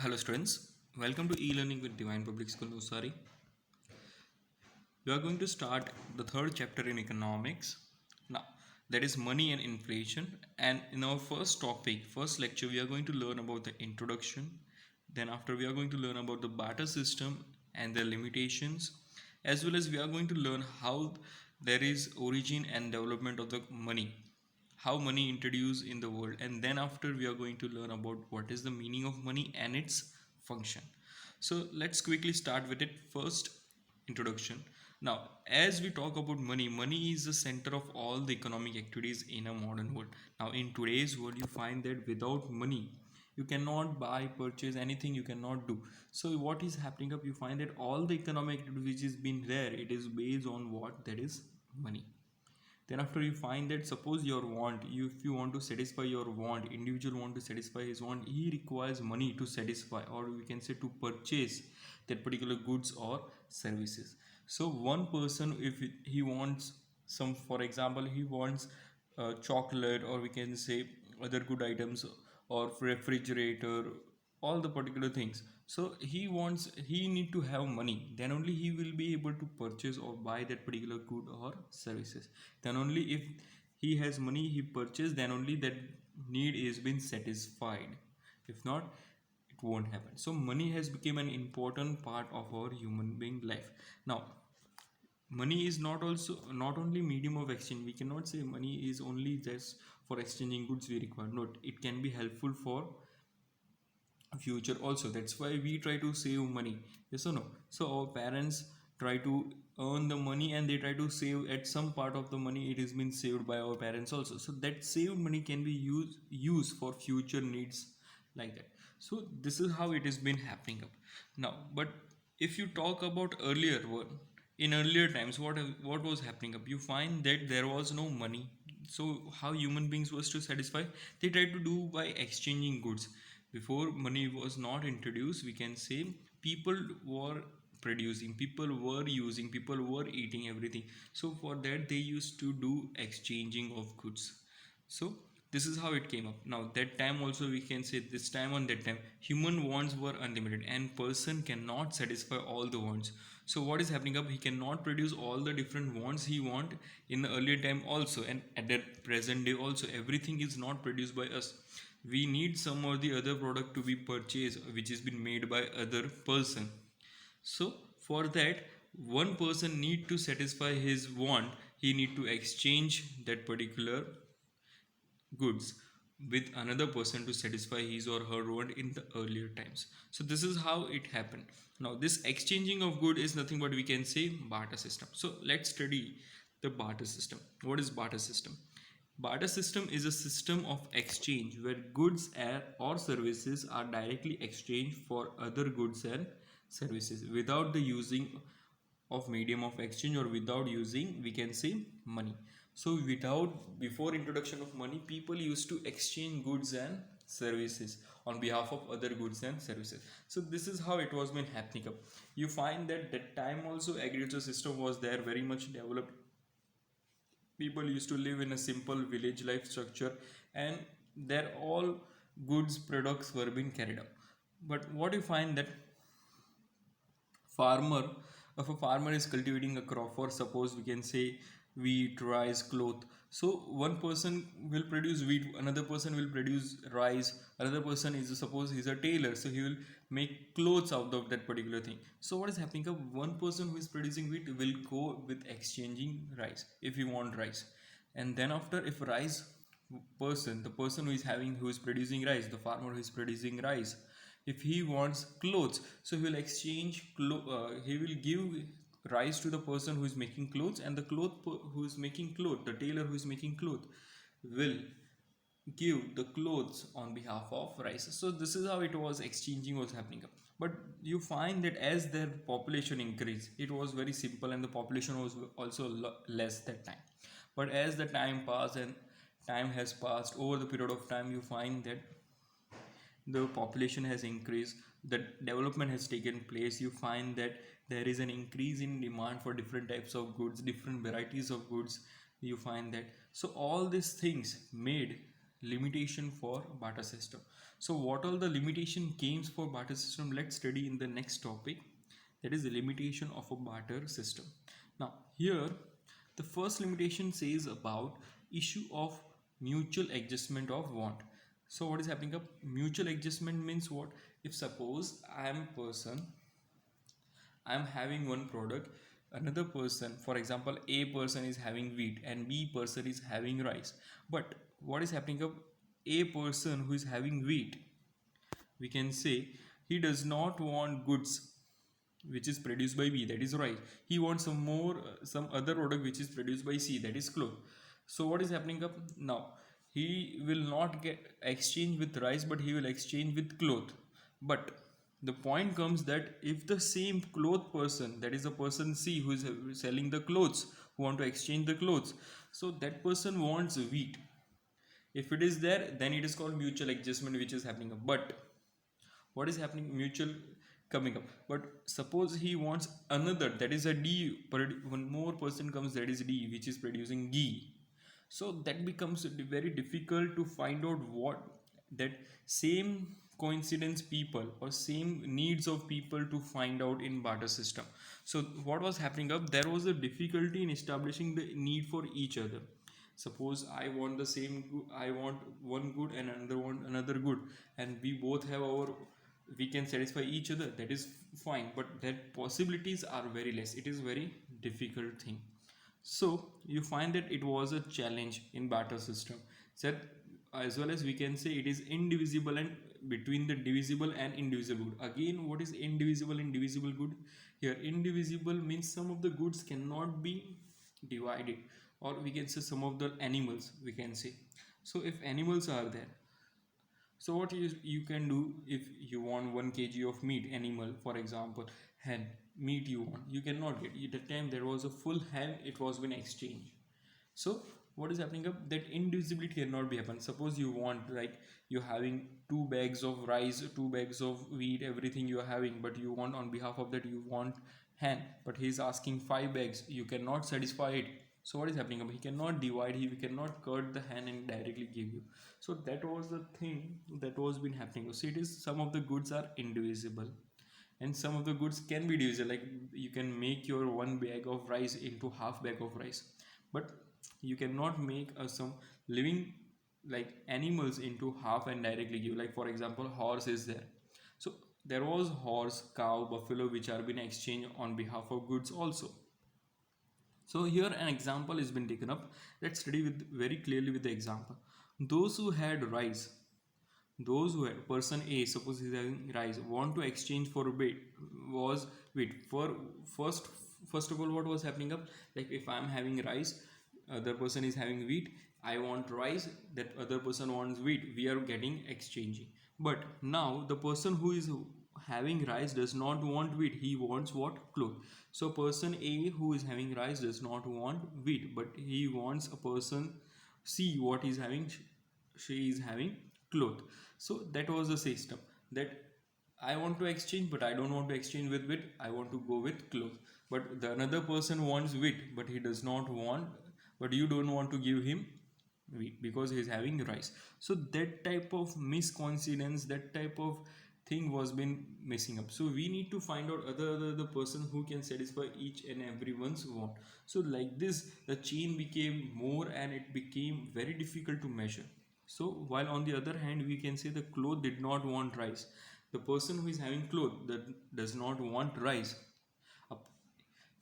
Hello students, welcome to e-learning with Divine Public School NAVSARI. We are going to start the third chapter in economics. Now, that is money and inflation. And in our first lecture, we are going to learn about the introduction. Then after we are going to learn about the barter system and their limitations, as well as we are going to learn how there is origin and development of the money, how money introduced in the world, and then after we are going to learn about what is the meaning of money and its function. So let's quickly start with it. First, introduction. Now, as we talk about money, money is the center of all the economic activities in a modern world. Now, in today's world, you find that without money you cannot buy, purchase anything, you cannot do. So what is happening up, you find that all the economic activity which is been there, it is based on what, that is money. Then after you find that suppose your want, if you want to satisfy your want, individual want to satisfy his want, he requires money to satisfy, or we can say to purchase that particular goods or services. So one person, if he wants some, for example he wants chocolate, or we can say other good items, or refrigerator, all the particular things, so he need to have money, then only he will be able to purchase or buy that particular good or services. Then only if he has money, he purchase, then only that need is been satisfied. If not, it won't happen. So money has become an important part of our human being life. Now, money is not only medium of exchange. We cannot say money is only just for exchanging goods we require. No, it can be helpful for future also. That's why we try to save money, yes or no? So our parents try to earn the money, and they try to save at some part of the money, it has been saved by our parents also, so that saved money can be used for future needs, like that. So this is how it has been happening up now. But if you talk about earlier one, in earlier times, what was happening up, you find that there was no money. So how human beings was to satisfy, they tried to do by exchanging goods. Before money was not introduced, we can say people were producing, people were using, people were eating everything. So for that they used to do exchanging of goods. So this is how it came up. Now that time also, we can say this time on that time, human wants were unlimited and person cannot satisfy all the wants. So what is happening up, he cannot produce all the different wants he want in the earlier time also, and at that present day also, everything is not produced by us. We need some or the other product to be purchased which has been made by other person. So for that, one person need to satisfy his want, he need to exchange that particular goods with another person to satisfy his or her want in the earlier times. So this is how it happened. Now this exchanging of good is nothing but, we can say, barter system. So let's study the barter system. What is barter system? Barter system is a system of exchange where goods or services are directly exchanged for other goods and services without the using of medium of exchange, or without using, we can say, money. So before introduction of money, people used to exchange goods and services on behalf of other goods and services. So this is how it was been happening up. You find that time also agriculture system was there, very much developed. People used to live in a simple village life structure, and there all goods products were being carried out. But what you find that farmer if a farmer is cultivating a crop, for suppose we can say wheat, rice, cloth. So one person will produce wheat, another person will produce rice, another person is, suppose he's a tailor, so he will make clothes out of that particular thing. So what is happening, one person who is producing wheat will go with exchanging rice if he want rice. And then after, if rice person, the person who is producing rice, the farmer who is producing rice, if he wants clothes, so he will exchange he will give rice to the person who is making clothes, and the who is making clothes, the tailor who is making clothes, will give the clothes on behalf of rice. So this is how it was, exchanging was happening. But you find that as their population increased, it was very simple, and the population was also less that time. But as the time passed and time has passed, over the period of time, you find that the population has increased, the development has taken place. You find that there is an increase in demand for different types of goods, different varieties of goods. You find that, so all these things made limitation for barter system. So what all the limitation comes for barter system, let's study in the next topic, that is the limitation of a barter system. Now here the first limitation says about issue of mutual adjustment of want. So what is happening up, mutual adjustment means what, if suppose I am a person, I am having one product, another person, for example A person is having wheat and B person is having rice, but what is happening up, A person who is having wheat, we can say he does not want goods which is produced by B, that is rice. He wants some more some other product which is produced by C, that is cloth. So what is happening up now, he will not get exchange with rice but he will exchange with cloth. But the point comes that if the same cloth person, that is the person C who is selling the clothes, who want to exchange the clothes, so that person wants wheat, if it is there then it is called mutual adjustment which is happening up. But what is happening, mutual coming up, but suppose he wants another, that is a D, one more person comes, that is D, which is producing ghee. So that becomes very difficult to find out what that same coincidence people or same needs of people to find out in barter system. So what was happening up, there was a difficulty in establishing the need for each other. Suppose I want the same I want one good and another want another good, and we both have our, we can satisfy each other, that is fine, but that possibilities are very less, it is very difficult thing. So you find that it was a challenge in barter system, that as well as we can say it is indivisible and between the divisible and indivisible good. Again, what is indivisible and divisible good, here indivisible means some of the goods cannot be divided, or we can say some of the animals we can say. So if animals are there, so what you can do, if you want 1 kg of meat animal, for example hen meat you want, you cannot get, at the time there was a full hen, it was been exchanged. So what is happening up, that indivisibility cannot be happen. Suppose you want, like you're having 2 bags of rice, 2 bags of wheat, everything you are having, but you want on behalf of that you want hen, but he's asking 5 bags, you cannot satisfy it. So what is happening up, he cannot divide, he cannot cut the hen and directly give you. So that was the thing that was been happening. So it is, some of the goods are indivisible and some of the goods can be divisible, like you can make your 1 bag of rice into half bag of rice, but you cannot make some living like animals into half and directly give, like for example horse is there. So there was horse, cow, buffalo which are been exchanged on behalf of goods also. So here an example has been taken up. Let's study with very clearly with the example. Those who had rice, those who had person A, suppose he's having rice, want to exchange for wheat, was wheat. For first of all, what was happening up? Like if I'm having rice, other person is having wheat, I want rice, that other person wants wheat, we are getting exchanging. But now the person who is having rice does not want wheat, he wants what, cloth. So person A who is having rice does not want wheat, but he wants a person C what is having, she is having cloth. So that was the system, that I want to exchange but I don't want to exchange with wheat, I want to go with cloth. But the another person wants wheat but he does not want, but you don't want to give him wheat because he is having rice. So that type of miscoincidence, that type of thing was been messing up. So we need to find out other person who can satisfy each and everyone's want. So like this the chain became more and it became very difficult to measure. So while on the other hand we can say the cloth did not want rice, the person who is having cloth that does not want rice.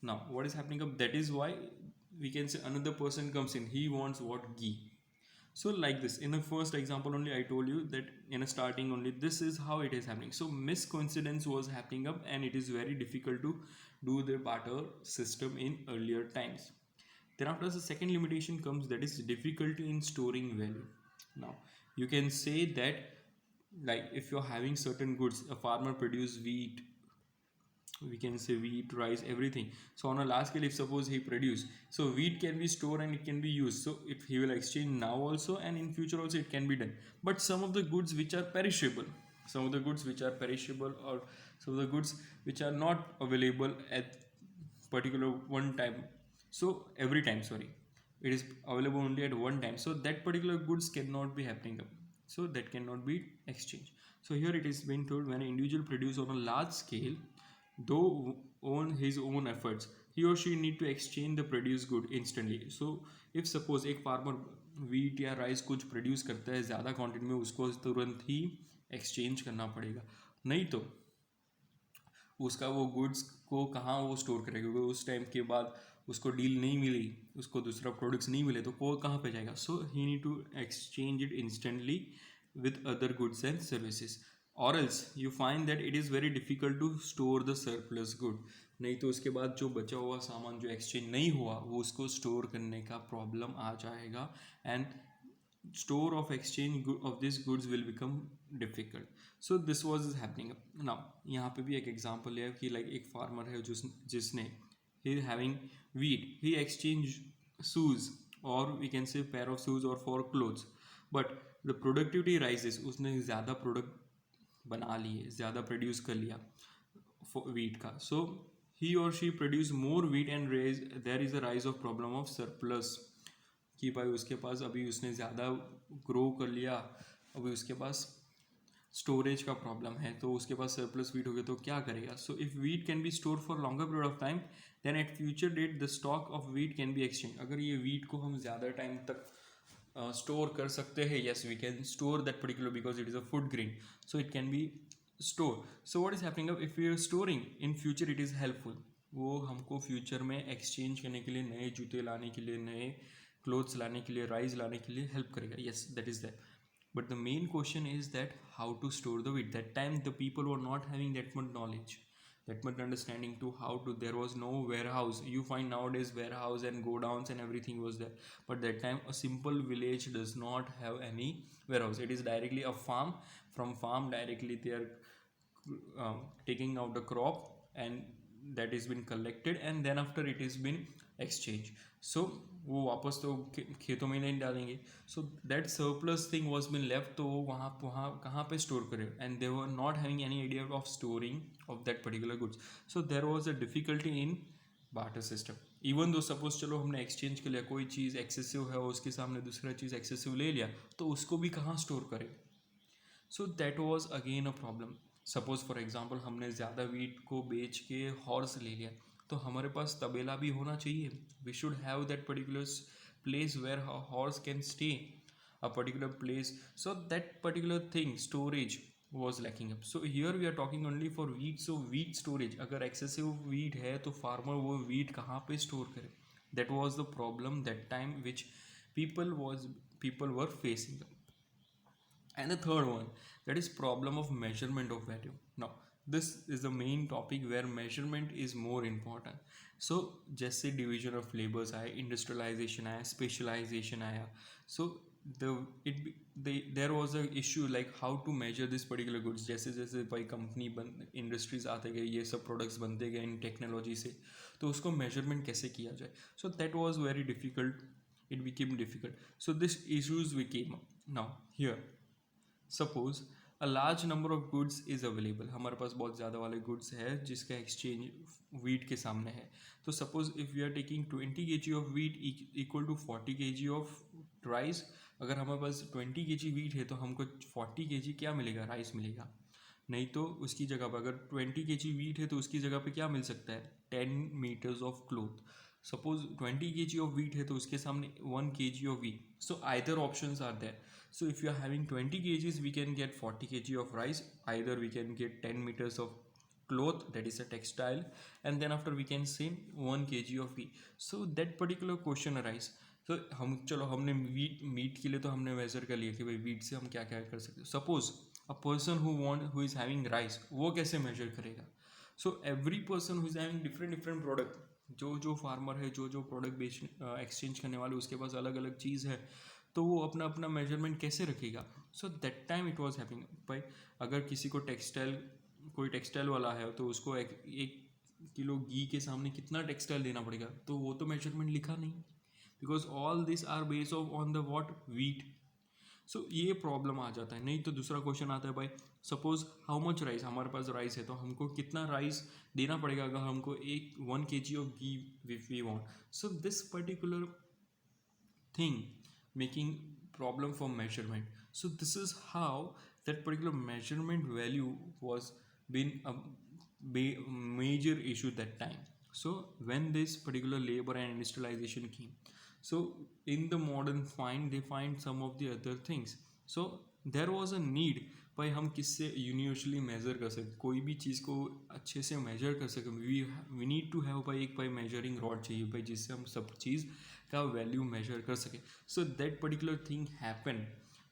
Now what is happening up, that is why we can say another person comes in, he wants what, ghee. So like this in the first example only I told you that in a starting only this is how it is happening. So miscoincidence was happening up and it is very difficult to do the barter system in earlier times. Then after the second limitation comes, that is difficulty in storing value. Now you can say that, like if you're having certain goods, a farmer produce wheat, we can say wheat, rice, everything. So on a large scale, if suppose he produce, so wheat can be stored and it can be used. So if he will exchange now also and in future also it can be done. But some of the goods which are perishable, some of the goods which are perishable, or some of the goods which are not available at particular one time, so every time, sorry, it is available only at one time, so that particular goods cannot be happening up, so that cannot be exchanged. So here it is being told, when an individual produce on a large scale, though on his own efforts, he or she need to exchange the produced good instantly. So if suppose एक farmer wheat या rice कुछ produce करता है ज़्यादा quantity में, उसको तुरंत ही exchange करना पड़ेगा, नहीं तो उसका वो गुड्स को कहाँ वो स्टोर करेगा, क्योंकि उस टाइम के बाद उसको डील नहीं मिली, उसको दूसरा प्रोडक्ट्स नहीं मिले, तो वो कहाँ पे जाएगा. So he need to exchange it instantly with other goods and services, or else you find that it is very difficult to store the surplus good. नहीं तो उसके बाद जो बचा हुआ सामान जो एक्सचेंज नहीं हुआ वो उसको स्टोर करने का प्रॉब्लम आ जाएगा, and store of exchange of these goods will become difficult. So this was happening. Now यहाँ पे भी एक example है कि like एक farmer है जिसने he having wheat, he exchange shoes or we can say pair of shoes or for clothes, but the productivity rises, उसने ज़्यादा प्रोडक्ट बना लिए, ज़्यादा प्रोड्यूस कर लिया wheat का, so he or she produce more wheat and there is a rise of problem of surplus, कि भाई उसके पास अभी उसने ज़्यादा ग्रो कर लिया, अभी उसके पास स्टोरेज का प्रॉब्लम है, तो उसके पास सरप्लस वीट हो गया तो क्या करेगा. So if wheat can be store for longer period of time, then at future date the stock of wheat can be exchange. अगर ये वीट को हम ज़्यादा टाइम तक स्टोर कर सकते हैं, yes we can store that particular because it is a food grain, so it can be store. So what is happening, if we are storing in future it is helpful. वो हमको future में exchange करने के लिए, नए जूते लाने के लिए, नए क्लोथ्स लाने के लिए, राइस लाने के लिए हेल्प करेगा. Yes that is that. But the main question is that how to store the wheat. That time the people were not having that much knowledge, that much understanding to how to. There was no warehouse. You find nowadays warehouse and godowns and everything was there. But that time a simple village does not have any warehouse. It is directly a farm. From farm directly they are taking out the crop and that is been collected and then after it is been exchanged. So वो वापस तो खेतों में नहीं डालेंगे. So that surplus thing was bin left, तो वो वहाँ कहाँ पे स्टोर करें, and they were not having any idea of storing of that particular goods. So there was a difficulty in barter system. Even though suppose चलो हमने exchange कर लिया, कोई चीज़ एक्सेसिव है और उसके सामने दूसरा चीज़ एक्सेसिव ले लिया, तो उसको भी कहाँ स्टोर करें. So that was again a problem. Suppose for example हमने ज़्यादा वीट को बेच के हॉर्स ले लिया, तो हमारे पास तबेला भी होना चाहिए. We should have that particular place where horse can stay, a particular place. So that particular thing storage was lacking up. So here we are talking only for wheat. So wheat storage, अगर excessive wheat है तो farmer वो wheat कहाँ पे store करे. That was the problem that time which people were facing. And the third one, that is problem of measurement of value. Now this is the main topic where measurement is more important. So जैसे division of labors आया, industrialization आया, specialization आया, so there was a issue like how to measure this particular goods. जैसे जैसे भाई company industries आते गए, ये सब प्रोडक्ट्स बनते गए इन टेक्नोलॉजी से, तो उसको मेजरमेंट कैसे किया जाए. So that was very difficult, it became difficult. So this issues we came up. Now here suppose a large number of goods is available, हमारे पास बहुत ज़्यादा वाले गुड्स है जिसका एक्सचेंज वीट के सामने है. तो suppose if we are taking 20 kg of wheat equal to 40 kg of rice. अगर हमारे पास 20 kg वीट है तो हमको 40 kg क्या मिलेगा, राइस मिलेगा. नहीं तो उसकी जगह पर अगर 20 kg वीट है तो उसकी जगह पे क्या मिल सकता है, 10 meters of cloth. Suppose 20 kg of wheat है तो उसके सामने 1 kg of wheat. So either options are there. So if you are having 20 kgs, we can get 40 kg of rice. Either we can get 10 meters of cloth, that is a textile, and then after we can say 1 kg of wheat. So that particular question arise. So हम चलो हमने meet के लिए तो हमने major कर लिया कि भाई वीट से हम क्या क्या कर सकते हैं. Suppose a person who is having rice, वो कैसे मेजर करेगा. So every person who is having different product, जो फार्मर है, जो प्रोडक्ट एक्सचेंज करने वाले, उसके पास अलग अलग चीज़ है, तो वो अपना अपना मेजरमेंट कैसे रखेगा. सो that time it was happening. भाई अगर किसी को कोई टेक्सटाइल वाला है तो उसको एक किलो घी के सामने कितना टेक्सटाइल देना पड़ेगा, तो वो तो मेजरमेंट लिखा नहीं, because all this are based on the what, wheat. So ये प्रॉब्लम आ जाता है. नहीं तो दूसरा क्वेश्चन आता है भाई सपोज हाउ मच राइस, हमारे पास राइस है तो हमको कितना राइस देना पड़ेगा अगर हमको 1 kg of ghee we want. So this particular thing making problem for measurement. So this is how that particular measurement value was been a major issue that time. So when this particular labor and industrialization came, so in the modern find they find some of the other things. So there was a need भाई हम किससे universally major कर सकें, कोई भी चीज़ को अच्छे से मेजर कर सकें. वी नीड टू हैव भाई एक भाई मेजरिंग रॉड चाहिए भाई, जिससे हम सब चीज़ का वैल्यू मेजर कर सकें. So that particular thing happen.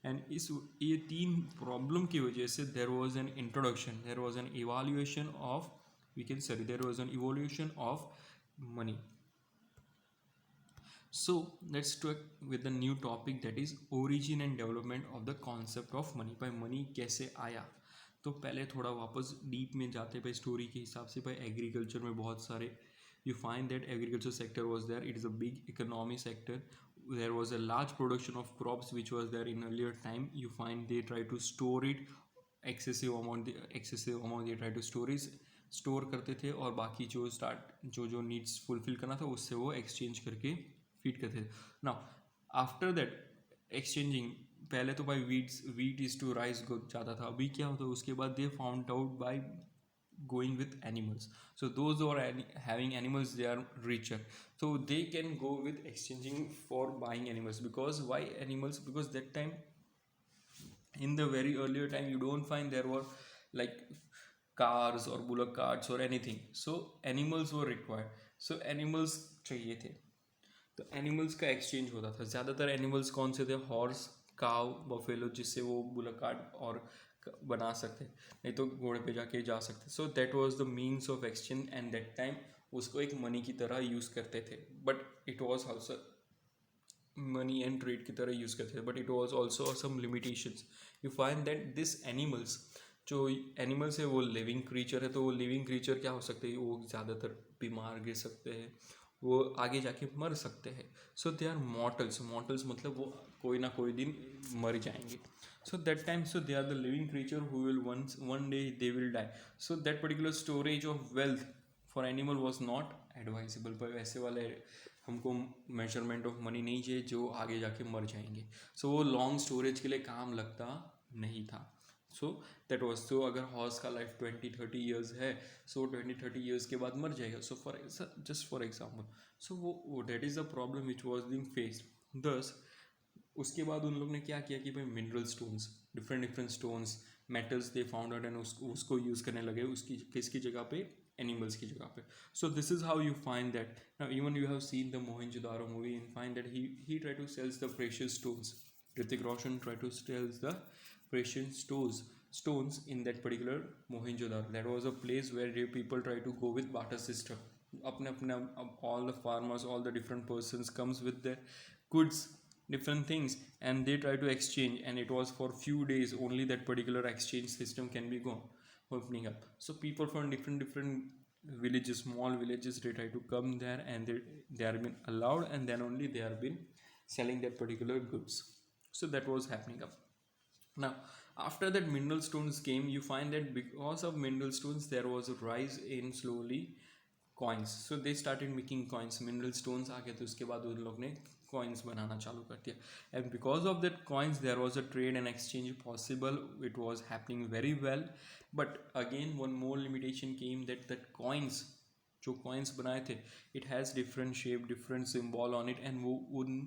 And इस ये तीन प्रॉब्लम की वजह से there was an introduction, there was an evaluation of, we can sorry there was an evolution of money. So let's talk with the new topic, that is origin and development of the concept of money. भाई money कैसे आया. तो पहले थोड़ा वापस deep में जाते भाई स्टोरी के हिसाब से. भाई एग्रीकल्चर में बहुत सारे you find that agriculture sector was there. It is a big economy sector. There was a large production of crops which was there in earlier time. You find they try to store it excessive amount they try to store करते थे, और बाकी जो needs fulfil करना था उससे वो exchange करके फीड करते थे. नाउ आफ्टर दैट एक्सचेंजिंग, पहले तो भाई वीट इज टू राइस जाता था. अभी क्या होता है उसके बाद they found out by going with animals. So those who are having animals, they are richer, so they can go with exchanging for buying animals. Because why animals? Because that time, in the very earlier time, you don't find there were like cars or bullock carts or anything. So animals were required. So animals चाहिए थे, तो animals का exchange होता था. ज़्यादातर animals कौन से थे? हॉर्स, काव, बफेलो, जिससे वो बुलक कार्ट और बना सकते, नहीं तो घोड़े पे जाके जा सकते. So that was the means of exchange, and that time उसको एक मनी की तरह यूज़ करते थे. But it was also money and trade की तरह यूज़ करते थे, but it was also some limitations. You find that this animals, जो एनिमल्स है वो लिविंग क्रीचर है, तो वो लिविंग क्रीचर क्या हो सकते हैं? वो ज़्यादातर बीमार गिर सकते हैं, वो आगे जाके मर सकते हैं. So they are mortals. मतलब वो कोई ना कोई दिन मर जाएंगे. So that time, so they are the living creature who will one day they will die. So that particular storage of wealth for animal was not advisable. पर वैसे वाले हमको मेजरमेंट ऑफ मनी नहीं चाहिए जो आगे जाके मर जाएंगे. सो वो लॉन्ग स्टोरेज के लिए काम लगता नहीं था. सो दैट वॉज, सो अगर हॉर्स का लाइफ 20-30 ईयर्स है, सो 20-30 ईयर्स के बाद मर जाएगा. So for just for example, so वो that is the problem which was being faced. Thus उसके बाद उन लोग ने क्या किया कि भाई mineral stones, different stones, metals they found out, and उसको यूज़ करने लगे उसकी किसकी जगह पे? एनिमल्स की जगह पे. So this is how you find that. Now even you have seen the Mohenjodaro movie and find that he try to sells the precious stones. Hrithik Roshan try to sells the precious stones in that particular Mohenjo-daro. That was a place where people try to go with barter system. अपने all the farmers, all the different persons comes with their goods, different things, and they try to exchange, and it was for few days only that particular exchange system can be gone opening up. So people from different villages, small villages, they try to come there, and they are been allowed, and then only they are been selling that particular goods. So that was happening up. Now after that mineral stones came, you find that because of mineral stones there was a rise in slowly coins. So they started making coins. Mineral stones आ गए तो उसके बाद उन लोग ने coins बनाना चालू कर दिया. And because of that coins there was a trade and exchange possible. It was happening very well. But again one more limitation came, that coins, जो कॉइन्स बनाए थे, it has different shape, different symbol on it, and वो उन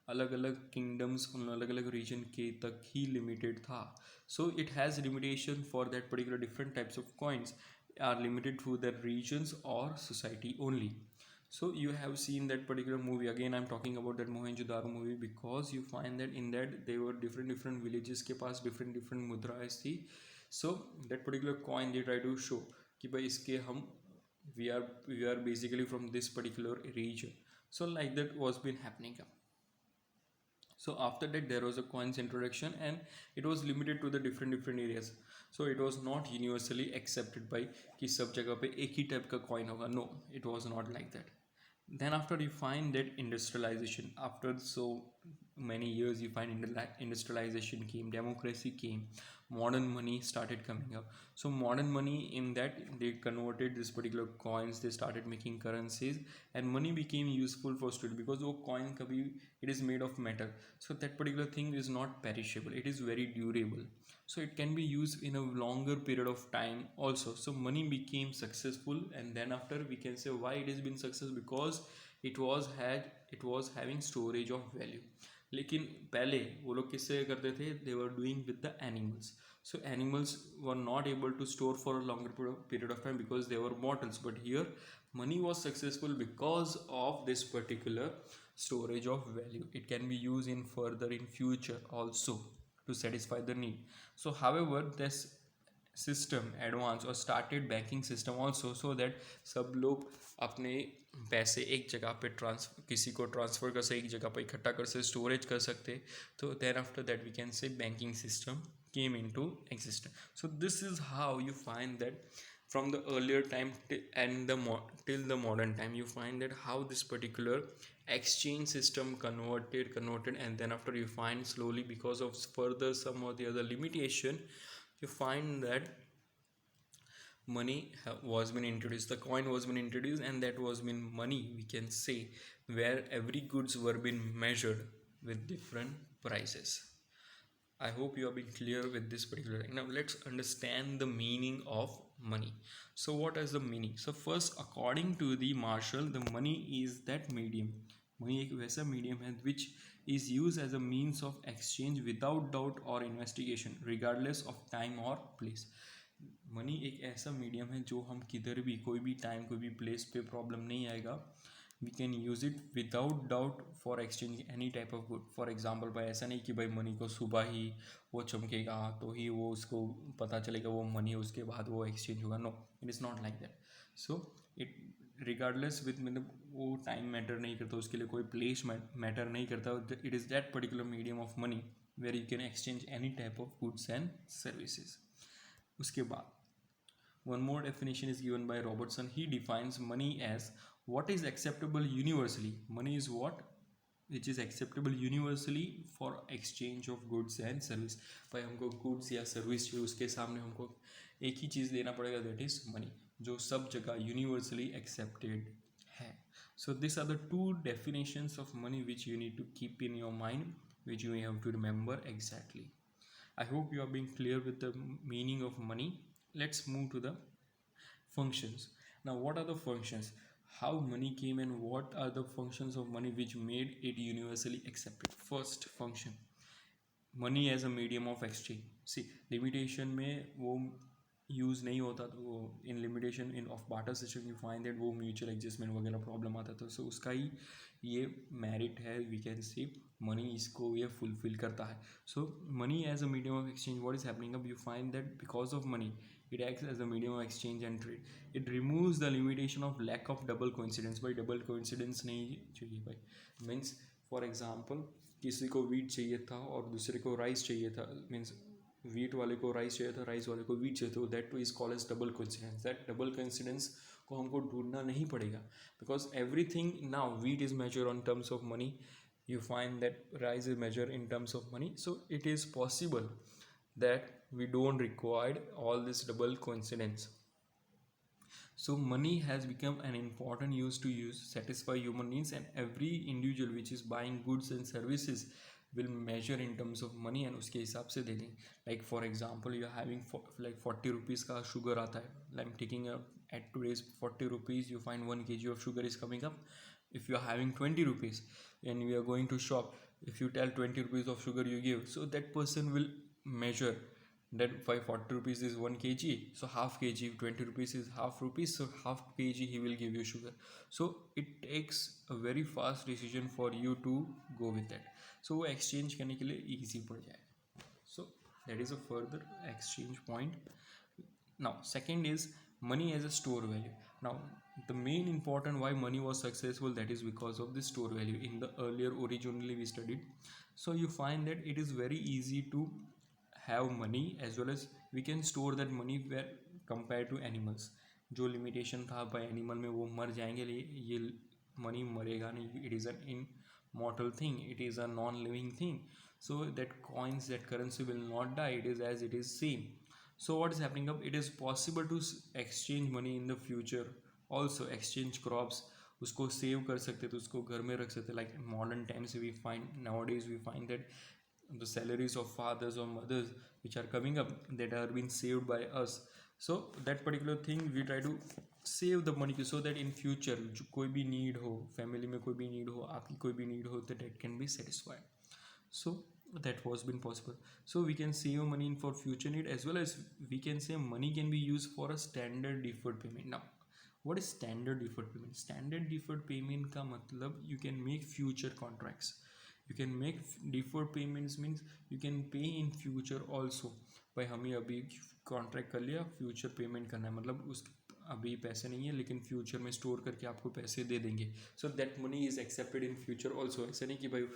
अलग अलग kingdoms, उन अलग अलग रीजन के तक ही लिमिटेड था. So it has limitation for that particular different types of coins are limited to their regions or society only. So you have seen that particular movie. Again I'm talking about that Mohenjo-daro movie because you find that in that there were different villages के पास different मुद्राएं थी. So that particular coin they try to show कि भाई इसके हम we are basically from this particular region. So like that was been happening. So after that there was a coins introduction, and it was limited to the different areas. So it was not universally accepted by कि सब जगह पे एक ही type का coin होगा. No, it was not like that. Then after you find that industrialization, after so many years you find industrialization came, democracy came, modern money started coming up. So modern money, in that they converted this particular coins, they started making currencies, and money became useful for student because वो coin कभी, it is made of metal, so that particular thing is not perishable, it is very durable, so it can be used in a longer period of time also. So money became successful, and then after we can say why it has been successful, because it was having storage of value. लेकिन पहले वो लोग किससे करते थे, they were doing with the animals. So animals were not able to store for a longer period of time because they were mortals. But here money was successful because of this particular storage of value. It can be used in further in future also to satisfy the need. So however, this system advance और started banking system also, so that सब लोग अपने पैसे एक जगह पे किसी को ट्रांसफ़र कर सकते, एक जगह पे इकट्ठा कर सकते, स्टोरेज कर सकते. तो then after that we can say banking system came into existence. So this is how you find that from the earlier time till the modern time, you find that how this particular exchange system converted, and then after you find slowly, because of further some or the other limitation, you find that money was been introduced, the coin was been introduced, and that was been money, we can say, where every goods were been measured with different prices. I hope you have been clear with this particular thing. Now let's understand the meaning of money. So what is the meaning? So first, according to the Marshall, the money is that medium. Money एक वैसा medium है which is used as a means of exchange without doubt or investigation, regardless of time or place. Money एक ऐसा medium है जो हम किधर भी, कोई भी टाइम, कोई भी प्लेस पे प्रॉब्लम नहीं आएगा. We can use it without doubt for exchange any type of good. For example भाई, ऐसा नहीं कि भाई मनी को सुबह ही वो चमकेगा तो ही वो उसको पता चलेगा वो मनी, उसके बाद वो एक्सचेंज होगा. No, it is not like that. So it regardless with, मतलब वो टाइम मैटर नहीं करता, उसके लिए कोई प्लेस मैटर नहीं करता. It is that particular medium of money where you can exchange any type of goods and services. उसके बाद one more definition is given by Robertson. He defines money as what is acceptable universally. Money is what which is acceptable universally for exchange of goods and service. भाई हमको goods या service चाहिए, उसके सामने हमको एक ही चीज़ देना पड़ेगा, that is money, जो सब जगह universally accepted है. So these are the two definitions of money which you need to keep in your mind, which you have to remember exactly. I hope you are being clear with the meaning of money. Let's move to the functions. Now what are the functions, how money came, and what are the functions of money which made it universally accepted. First function, money as a medium of exchange. See, limitation में वो use नहीं होता, तो वो in limitation in of barter system you find that वो mutual adjustment वगैरह problem आता था. सो उसका ही ये मेरिट है, वी कैन सी मनी इसको ये फुलफिल करता है. So money as a medium of exchange, what is happening अब, you find that because of money it acts as a medium of exchange and trade. It removes the limitation of lack of double coincidence. भाई double coincidence नहीं चाहिए भाई. Means for example किसी को wheat चाहिए था और दूसरे को राइस चाहिए था, मीन्स वीट वाले को राइस चाहिए था, राइस वाले को वीट चाहिए था, that too is called as double coincidence. That double coincidence को हमको ढूंढना नहीं पड़ेगा, because everything now wheat is measure on terms of money, you find that rice is measured in terms of money. So it is possible that we don't require all this double coincidence. So money has become an important use to satisfy human needs, and every individual which is buying goods and services will measure in terms of money and उसके हिसाब से दे दें. Like for example, you are having like 40 rupees का sugar आता है. I'm taking at today's 40 rupees, you find 1 kg of sugar is coming up. If you are having 20 rupees and we are going to shop, if you tell 20 rupees of sugar you give, so that person will measure that 40 rupees is 1 kg, so half kg, 20 rupees is half rupees, so half kg he will give you sugar. So it takes a very fast decision for you to go with that. So वो exchange करने के लिए easy पड़ जाएगा. So that is a further exchange point. Now second is money as a store value. Now the main important why money was successful, that is because of the store value. In the earlier originally we studied, so you find that it is very easy to have money as well as we can store that money where compared to animals. जो limitation था by animal में वो मर जाएंगे, ये money मरेगा नहीं, it is an mortal thing, it is a non-living thing. So that coins, that currency will not die, it is as it is same. So what is happening up, it is possible to exchange money in the future also, exchange crops, उसको save कर सकते थे, उसको घर में रख सकते, like in modern times we find, nowadays we find that the salaries of fathers or mothers which are coming up, that are being saved by us. So that particular thing we try to save the money, so that in future कोई भी need हो, family में कोई भी need हो, आपकी कोई भी need हो, that it can be satisfied. So that was been possible. So we can save money in for future need, as well as we can say money can be used for a standard deferred payment. Now what is standard deferred payment? Standard deferred payment का मतलब you can make future contracts. You can make deferred payments means you can pay in future also. भाई हमें अभी contract कर लिया, future payment करना है, मतलब उस अभी पैसे नहीं है लेकिन फ्यूचर में स्टोर करके आपको पैसे दे देंगे. So that money is accepted in future also. ऐसा नहीं कि भाई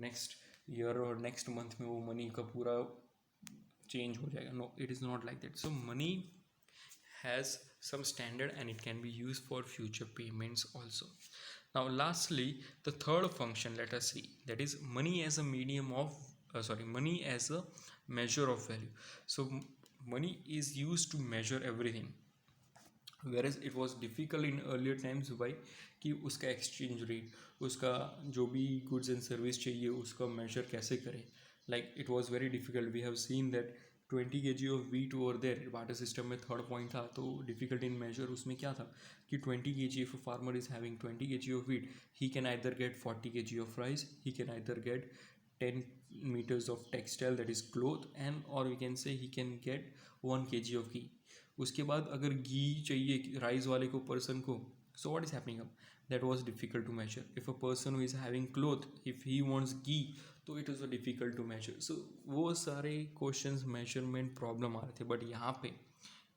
नेक्स्ट ईयर और नेक्स्ट मंथ में वो मनी का पूरा चेंज हो जाएगा. No, it is not like that. So money has some standard and it can be used for future payments also. Now lastly, the third function, let us see, that is money as a medium of money as a measure of value. So money is used to measure everything, whereas it was difficult in earlier times. why कि उसका exchange rate, उसका जो भी goods and service चाहिए उसका measure कैसे करें. Like it was very difficult. We have seen that 20 kg of wheat over there, barter system में third point था, तो difficult in measure उसमें क्या था कि 20 kg, if a farmer is having 20 kg of wheat, he can either get 40 kg of rice, he can either get 10 meters of textile, that is cloth, and or we can say he can get 1 kg of ghee. उसके बाद अगर घी चाहिए rice वाले को, person को, so what is happening up, that was difficult to measure. If a person who is having cloth, if he wants ghee, तो it is difficult to measure. So वो सारे questions measurement problem आ रहे थे, but यहाँ पे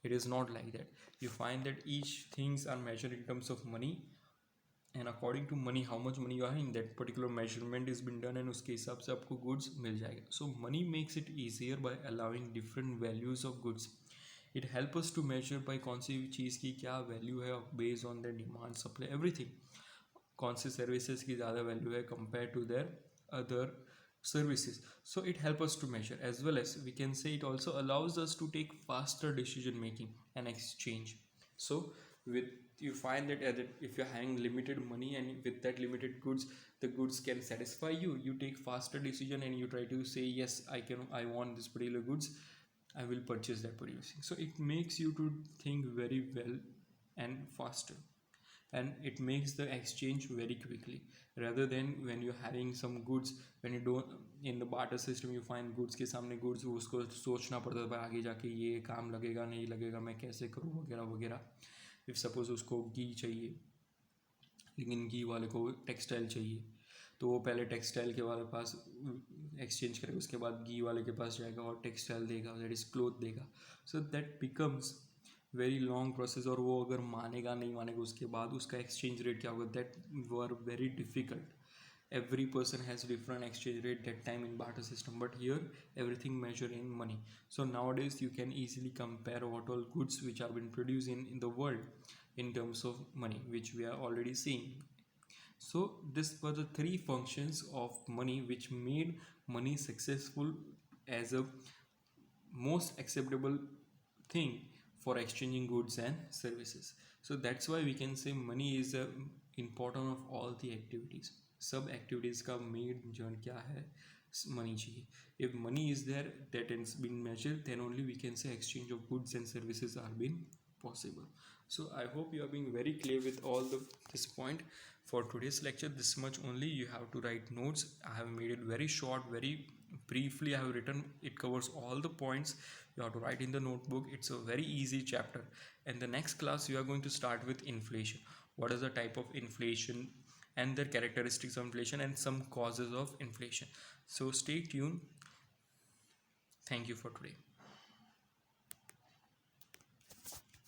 it is not like that. You find that each things are measured in terms of money, and according to money, how much money you are having, that particular measurement is been done, and उसके हिसाब से आपको goods मिल जाएगा. So money makes it easier by allowing different values of goods. It help us to measure by कौन सी चीज़ की क्या value है based on their demand, supply, everything. कौन सी सर्विसेज की ज़्यादा वैल्यू है compare to their other services. So it helps us to measure, as well as we can say it also allows us to take faster decision making and exchange. So with, you find that if you're having limited money and with that limited goods, the goods can satisfy you, you take faster decision and you try to say yes, I want this particular goods, I will purchase that particular thing. So it makes you to think very well and faster, and it makes the exchange very quickly, rather than when you're having some goods, when you don't, in the barter system you find goods के सामने goods, उसको सोचना पड़ता है आगे जाके ये काम लगेगा नहीं लगेगा, मैं कैसे करूँ वगैरह वगैरह. इफ सपोज उसको घी चाहिए लेकिन घी वाले को टेक्सटाइल चाहिए, तो वो पहले टेक्सटाइल के वाले पास एक्सचेंज करेगा, उसके बाद घी वाले के पास जाएगा और टेक्सटाइल देगा, दैट इज क्लोथ देगा. So that becomes very long process, और वो अगर मानेगा नहीं मानेगा उसके बाद उसका एक्सचेंज रेट क्या होगा, that were very difficult. Every person has different exchange rate that time in barter system, but here everything measured in money. So nowadays you can easily compare what all goods which have been produced in the world in terms of money, which we are already seeing. So this were the three functions of money which made money successful as a most acceptable thing for exchanging goods and services. So that's why we can say money is a important of all the activities. सब activities का main journey क्या है, money चाहिए. If money is there, that has been measured, then only we can say exchange of goods and services are being possible. So I hope you are being very clear with all this point. For today's lecture, this much only. You have to write notes. I have made it very short, very briefly I have written. It covers all the points. You have to write in the notebook. It's a very easy chapter. And the next class, you are going to start with inflation. What is the type of inflation and the characteristics of inflation and some causes of inflation. So stay tuned. Thank you for today.